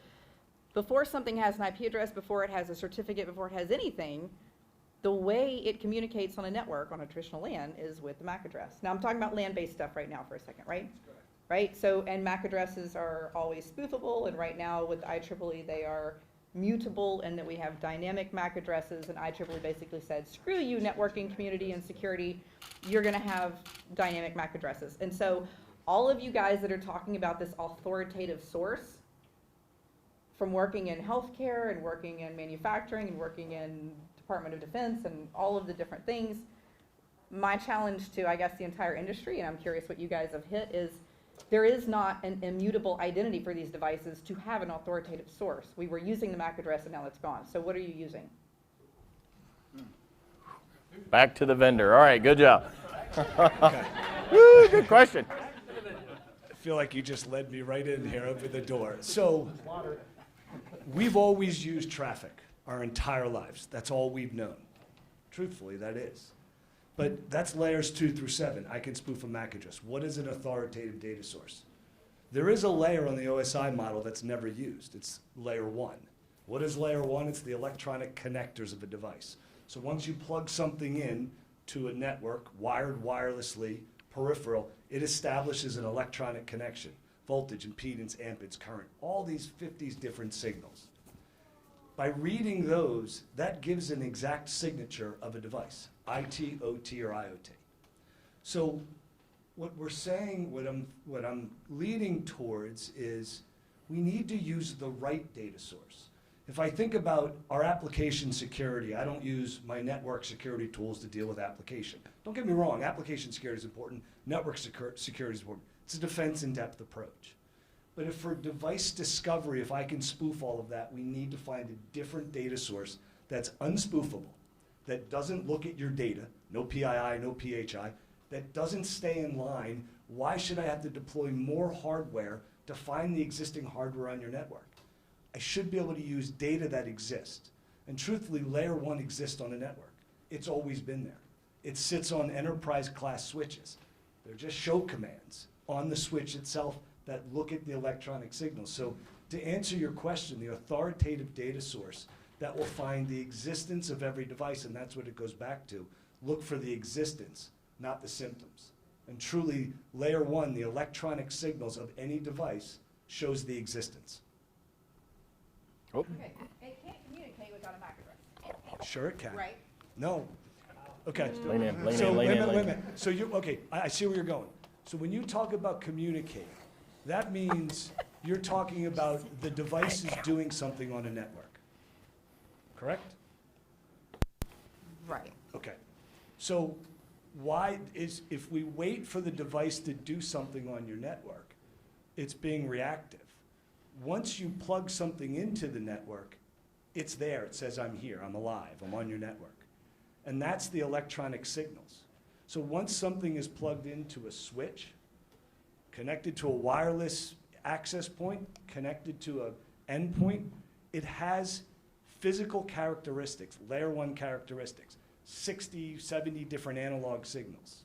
before something has an IP address, before it has a certificate, before it has anything, the way it communicates on a network, on a traditional LAN, is with the MAC address. Now I'm talking about LAN-based stuff right now for a second, right? Right, so, and MAC addresses are always spoofable, and right now with IEEE they are mutable, and that we have dynamic MAC addresses, and IEEE basically said, screw you networking community and security, you're gonna have dynamic MAC addresses. And so all of you guys that are talking about this authoritative source, from working in healthcare and working in manufacturing and working in Department of Defense and all of the different things, my challenge to, I guess, the entire industry, and I'm curious what you guys have hit, is there is not an immutable identity for these devices to have an authoritative source. We were using the MAC address and now it's gone. So what are you using? Back to the vendor. All right, good job. Woo, good question. I feel like you just led me right in here, open the door. So we've always used traffic our entire lives. That's all we've known. Truthfully, that is. But that's layers 2 through 7. I can spoof a MAC address. What is an authoritative data source? There is a layer on the OSI model that's never used. It's layer 1. What is layer 1? It's the electronic connectors of a device. So once you plug something in to a network, wired, wirelessly, peripheral, it establishes an electronic connection. Voltage, impedance, ampage, current, all these 50 different signals. By reading those, that gives an exact signature of a device, IT, OT, or IoT. So what we're saying, what I'm leading towards is we need to use the right data source. If I think about our application security, I don't use my network security tools to deal with application. Don't get me wrong, application security is important, network security is important. It's a defense in-depth approach. But if for device discovery, if I can spoof all of that, we need to find a different data source that's unspoofable, that doesn't look at your data, no PII, no PHI, that doesn't stay in line. Why should I have to deploy more hardware to find the existing hardware on your network? I should be able to use data that exists. And truthfully, layer 1 exists on a network. It's always been there. It sits on enterprise class switches. They're just show commands on the switch itself that look at the electronic signals. So to answer your question, the authoritative data source that will find the existence of every device, and that's what it goes back to, look for the existence, not the symptoms. And truly, layer 1, the electronic signals of any device, shows the existence. Oh. Okay, it can't communicate without a MAC address. Sure it can. Right? No. Okay. Lean in, lean So in, lean wait in, a lean in. minute. So okay, I see where you're going. So when you talk about communicating, that means you're talking about the devices doing something on a network, correct? Right. Okay. So why is, if we wait for the device to do something on your network, it's being reactive. Once you plug something into the network, it's there. It says, I'm here, I'm alive, I'm on your network. And that's the electronic signals. So once something is plugged into a switch, connected to a wireless access point, connected to an endpoint, it has physical characteristics, layer 1 characteristics, 60, 70 different analog signals.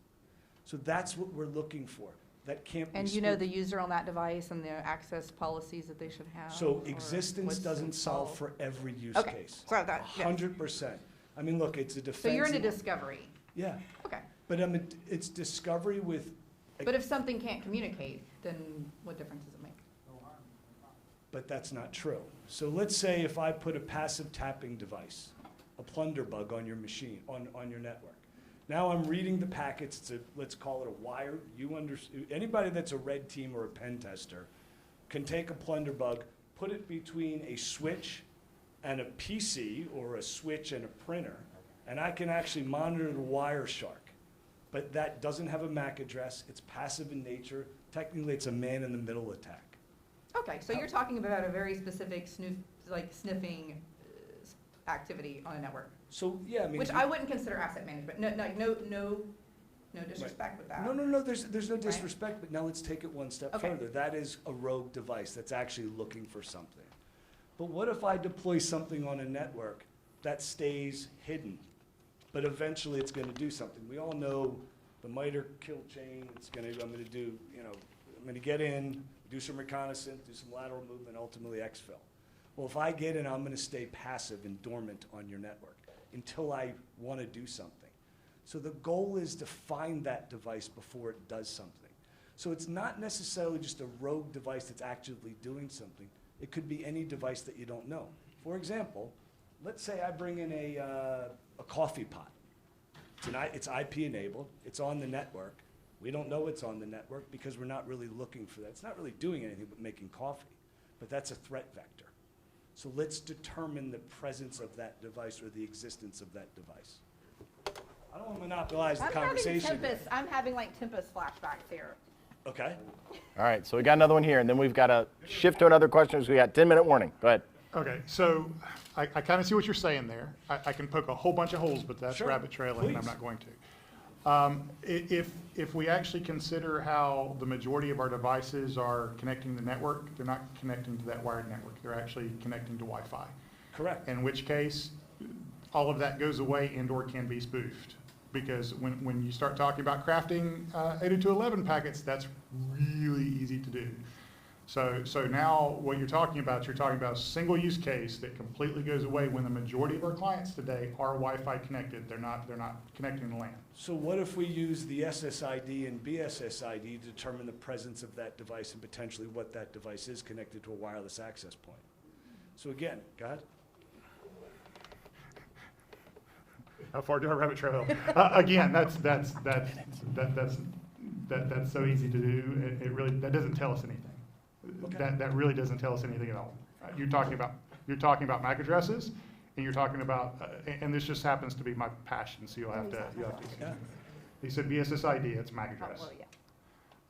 So that's what we're looking for. That can't be And you know the user on that device and the access policies that they should have? So or existence what's doesn't solve involved? for every use Okay, case. so that, yes. 100%. I mean, look, it's a defense. So you're into discovery? Yeah. Okay. But it's discovery with. But if something can't communicate, then what difference does it make? But that's not true. So let's say if I put a passive tapping device, a plunder bug on your machine, on your network. Now I'm reading the packets, let's call it a wire. Anybody that's a red team or a pen tester can take a plunder bug, put it between a switch and a PC, or a switch and a printer, and I can actually monitor the Wireshark. But that doesn't have a MAC address, it's passive in nature. Technically, it's a man-in-the-middle attack. Okay, so you're talking about a very specific sniffing activity on a network. So yeah, I mean, which I wouldn't consider asset management. No disrespect with that. No. There's no disrespect. But now let's take it one step Okay. further. That is a rogue device that's actually looking for something. But what if I deploy something on a network that stays hidden? but eventually it's going to do something. We all know the MITRE kill chain. I'm going to do, I'm going to get in, do some reconnaissance, do some lateral movement, ultimately exfil. Well, if I get in, I'm going to stay passive and dormant on your network until I want to do something. So the goal is to find that device before it does something. So it's not necessarily just a rogue device that's actively doing something. It could be any device that you don't know. For example, let's say I bring in a coffee pot. It's IP enabled. It's on the network. We don't know it's on the network because we're not really looking for that. It's not really doing anything but making coffee, but that's a threat vector. So let's determine the presence of that device or the existence of that device. I don't want to monopolize the conversation. I'm having like Tempest flashbacks here. Okay. All right, so we got another one here, and then we've got to shift to another question because we got 10-minute warning. Go ahead. Okay, so I kind of see what you're saying there. I can poke a whole bunch of holes, but that's Sure. rabbit trailing, and I'm Please. not going to. If we actually consider how the majority of our devices are connecting to the network, they're not connecting to that wired network. They're actually connecting to Wi-Fi. Correct. In which case, all of that goes away and/or can be spoofed. Because when you start talking about crafting 802.11 packets, that's really easy to do. So now what you're talking about a single use case that completely goes away when the majority of our clients today are Wi-Fi connected. They're not connecting to LAN. So what if we use the SSID and BSSID to determine the presence of that device and potentially what that device is connected to a wireless access point? So again, go ahead. How far do I rabbit trail? Again, that's so easy to do. It really doesn't tell us anything. Okay. That really doesn't tell us anything at all. You're talking about MAC addresses, and you're talking about and this just happens to be my passion. So you'll have to. Yeah. He said BSSID. It's MAC address. Oh,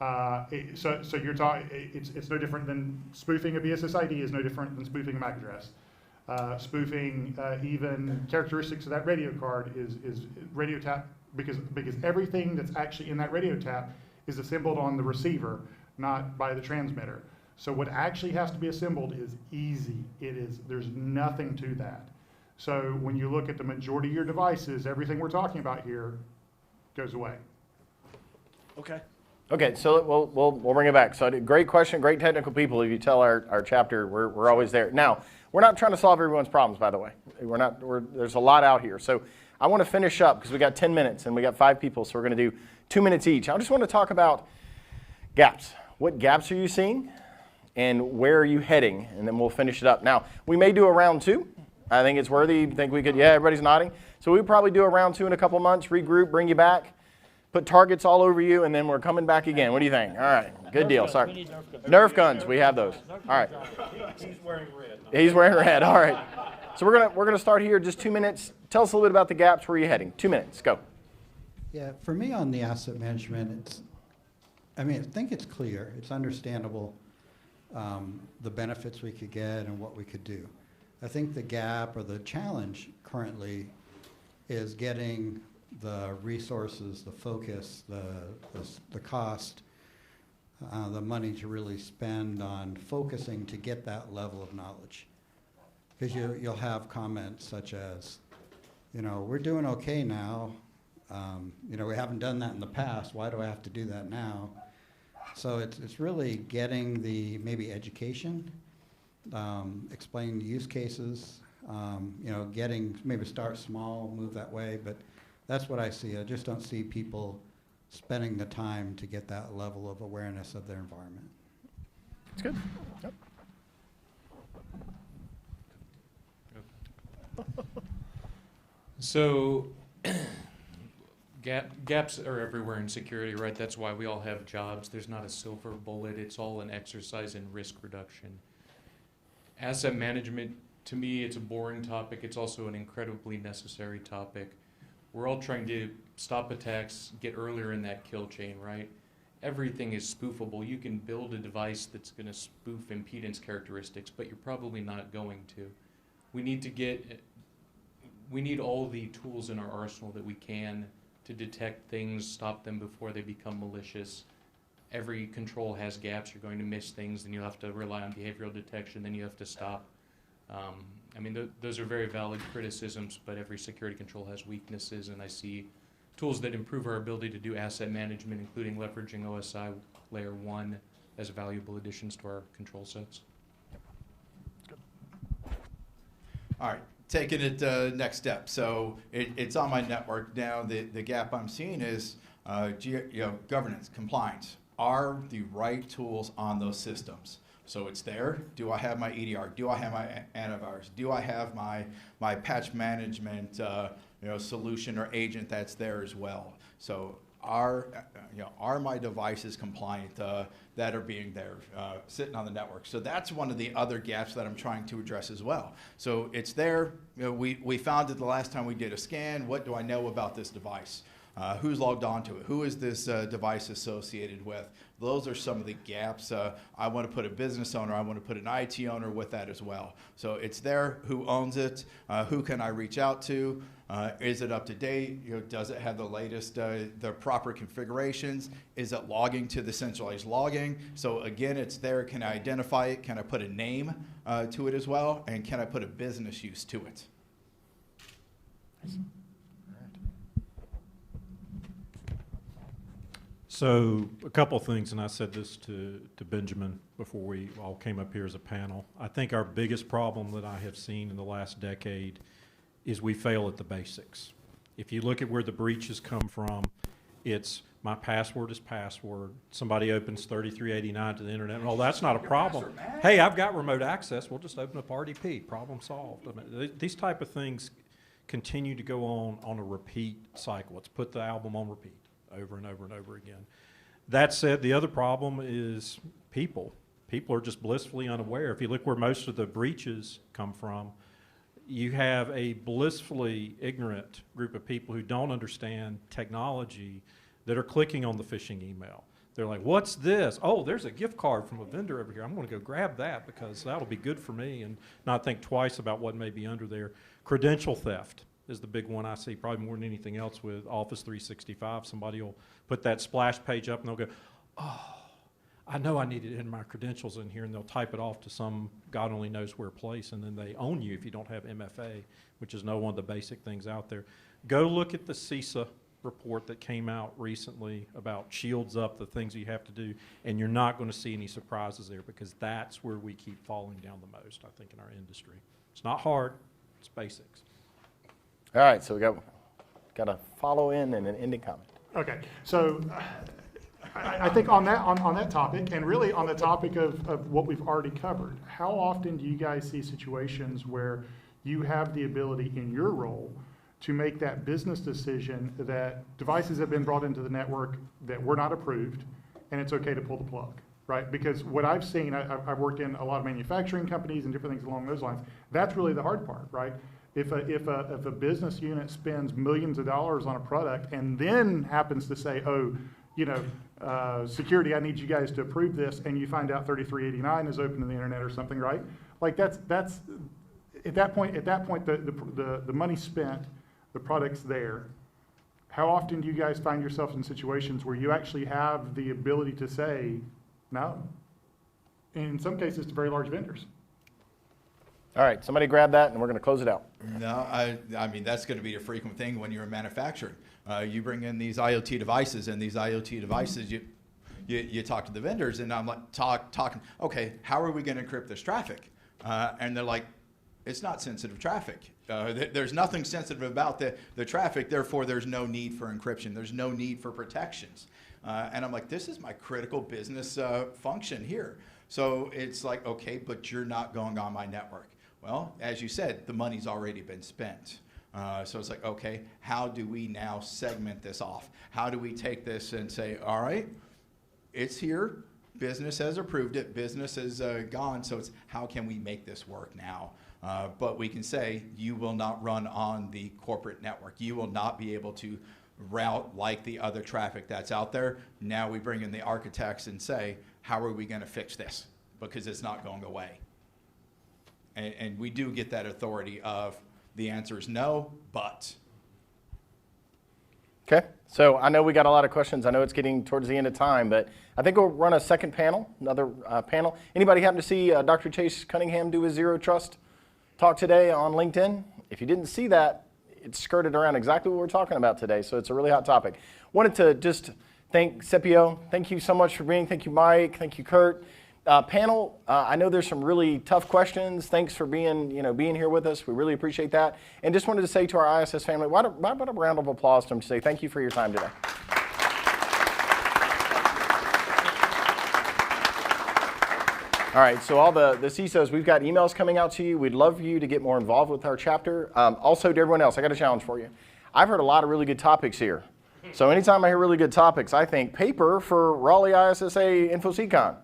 well, yeah. So you're talking. It's no different than spoofing a BSSID is no different than spoofing a MAC address. Spoofing even characteristics of that radio card is radio tap because everything that's actually in that radio tap is assembled on the receiver, not by the transmitter. So what actually has to be assembled is easy. There's nothing to that. So when you look at the majority of your devices, everything we're talking about here goes away. Okay. Okay, so we'll bring it back. So great question, great technical people. If you tell our chapter, we're always there. Now, we're not trying to solve everyone's problems, by the way. There's a lot out here. So I want to finish up because we got 10 minutes and we got 5 people, so we're going to do 2 minutes each. I just want to talk about gaps. What gaps are you seeing and where are you heading? And then we'll finish it up. Now, we may do a round 2. I think it's worthy. You think we could? Yeah, everybody's nodding. So we'll probably do a round 2 in a couple months, regroup, bring you back. Put targets all over you, and then we're coming back again. What do you think? All right, good deal. Sorry. Nerf guns, we have those. All right. He's wearing red. He's wearing red. All right. So we're gonna start here. Just 2 minutes. Tell us a little bit about the gaps. Where are you heading? 2 minutes. Go. Yeah, for me on the asset management, I think it's clear. It's understandable the benefits we could get and what we could do. I think the gap or the challenge currently is getting the resources, the focus, the cost, the money to really spend on focusing to get that level of knowledge. Because you'll have comments such as, we're doing okay now. We haven't done that in the past. Why do I have to do that now? So it's really getting the maybe education, explaining the use cases, getting maybe start small, move that way, but that's what I see. I just don't see people spending the time to get that level of awareness of their environment. That's good. Yep. So gaps are everywhere in security, right? That's why we all have jobs. There's not a silver bullet. It's all an exercise in risk reduction. Asset management, to me, it's a boring topic. It's also an incredibly necessary topic. We're all trying to stop attacks, get earlier in that kill chain, right? Everything is spoofable. You can build a device that's going to spoof impedance characteristics, but you're probably not going to. We need all the tools in our arsenal that we can to detect things, stop them before they become malicious. Every control has gaps. You're going to miss things, then you'll have to rely on behavioral detection, then you have to stop. I mean, those are very valid criticisms, but every security control has weaknesses, and I see tools that improve our ability to do asset management, including leveraging OSI Layer 1 as valuable additions to our control sets. All right, taking it next step. So it's on my network now. The gap I'm seeing is governance, compliance. Are the right tools on those systems? So it's there. Do I have my EDR? Do I have my antivirus? Do I have my patch management solution or agent that's there as well? So are my devices compliant that are being there, sitting on the network? So that's one of the other gaps that I'm trying to address as well. So it's there. We found it the last time we did a scan. What do I know about this device? Who's logged onto it? Who is this device associated with? Those are some of the gaps. I want to put a business owner, I want to put an IT owner with that as well. So it's there. Who owns it? Who can I reach out to? Is it up to date? Does it have the latest, the proper configurations? Is it logging to the centralized logging? So again, it's there. Can I identify it? Can I put a name to it as well? And can I put a business use to it? So a couple of things, and I said this to Benjamin before we all came up here as a panel. I think our biggest problem that I have seen in the last decade is we fail at the basics. If you look at where the breaches come from, it's my password is password. Somebody opens 3389 to the internet. Oh, that's not a problem. Hey, I've got remote access. We'll just open up RDP. Problem solved. I mean, these type of things continue to go on a repeat cycle. Let's put the album on repeat over and over and over again. That said, the other problem is people. People are just blissfully unaware. If you look where most of the breaches come from, you have a blissfully ignorant group of people who don't understand technology that are clicking on the phishing email. They're like, what's this? Oh, there's a gift card from a vendor over here. I'm going to go grab that because that'll be good for me, and not think twice about what may be under there. Credential theft is the big one I see probably more than anything else with Office 365. Somebody will put that splash page up and they'll go, oh, I know I need to enter my credentials in here, and they'll type it off to some God only knows where place, and then they own you if you don't have MFA, which is one of the basic things out there. Go look at the CISA report that came out recently about shields up, the things you have to do, and you're not going to see any surprises there, because that's where we keep falling down the most, I think, in our industry. It's not hard, it's basics. All right, so we got a follow-in and an ending comment. Okay, so I think on that topic, and really on the topic of what we've already covered, how often do you guys see situations where you have the ability in your role to make that business decision that devices have been brought into the network that were not approved, and it's okay to pull the plug, right? Because what I've seen, I've worked in a lot of manufacturing companies and different things along those lines. That's really the hard part, right? If a business unit spends millions of dollars on a product and then happens to say, oh, security, I need you guys to approve this, and you find out 3389 is open to the internet or something, right? Like that's at that point the money's spent, the product's there. How often do you guys find yourselves in situations where you actually have the ability to say no? In some cases, to very large vendors. All right, somebody grab that, and we're going to close it out. No, I mean, that's going to be a frequent thing when you're manufacturing. You bring in these IoT devices, and these IoT devices, you talk to the vendors, and I'm like talking, okay, how are we going to encrypt this traffic? And they're like, it's not sensitive traffic. There's nothing sensitive about the traffic, therefore there's no need for encryption. There's no need for protections. And I'm like, this is my critical business function here. So it's like, okay, but you're not going on my network. Well, as you said, the money's already been spent. So it's like, okay, how do we now segment this off? How do we take this and say, all right, it's here, business has approved it, business is gone, so it's how can we make this work now? But we can say, you will not run on the corporate network. You will not be able to route like the other traffic that's out there. Now we bring in the architects and say, how are we going to fix this? Because it's not going away. And we do get that authority of the answer is no, but. Okay, so I know we got a lot of questions. I know it's getting towards the end of time, but I think we'll run a second panel, another panel. Anybody happen to see Dr. Chase Cunningham do his Zero Trust talk today on LinkedIn. If you didn't see that, it's skirted around exactly what we're talking about today, so it's a really hot topic. Wanted to just thank Sepio. Thank you so much for being. Thank you, Mike. Thank you, Kurt. Panel, I know there's some really tough questions. Thanks for being here with us. We really appreciate that. And just wanted to say to our ISS family, why about a round of applause to them to say thank you for your time today. All right, so all the CISOs, we've got emails coming out to you. We'd love for you to get more involved with our chapter. Also, to everyone else, I got a challenge for you. I've heard a lot of really good topics here. So anytime I hear really good topics, I think paper for Raleigh ISSA InfoSecon.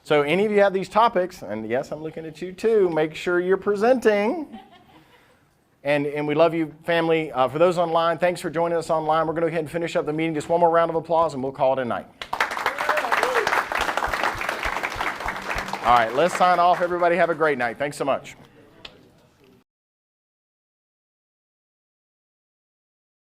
So any of you have these topics, and yes, I'm looking at you too, make sure you're presenting. And we love you, family. For those online, thanks for joining us online. We're going to go ahead and finish up the meeting. Just one more round of applause, and we'll call it a night. All right, let's sign off. Everybody have a great night. Thanks so much.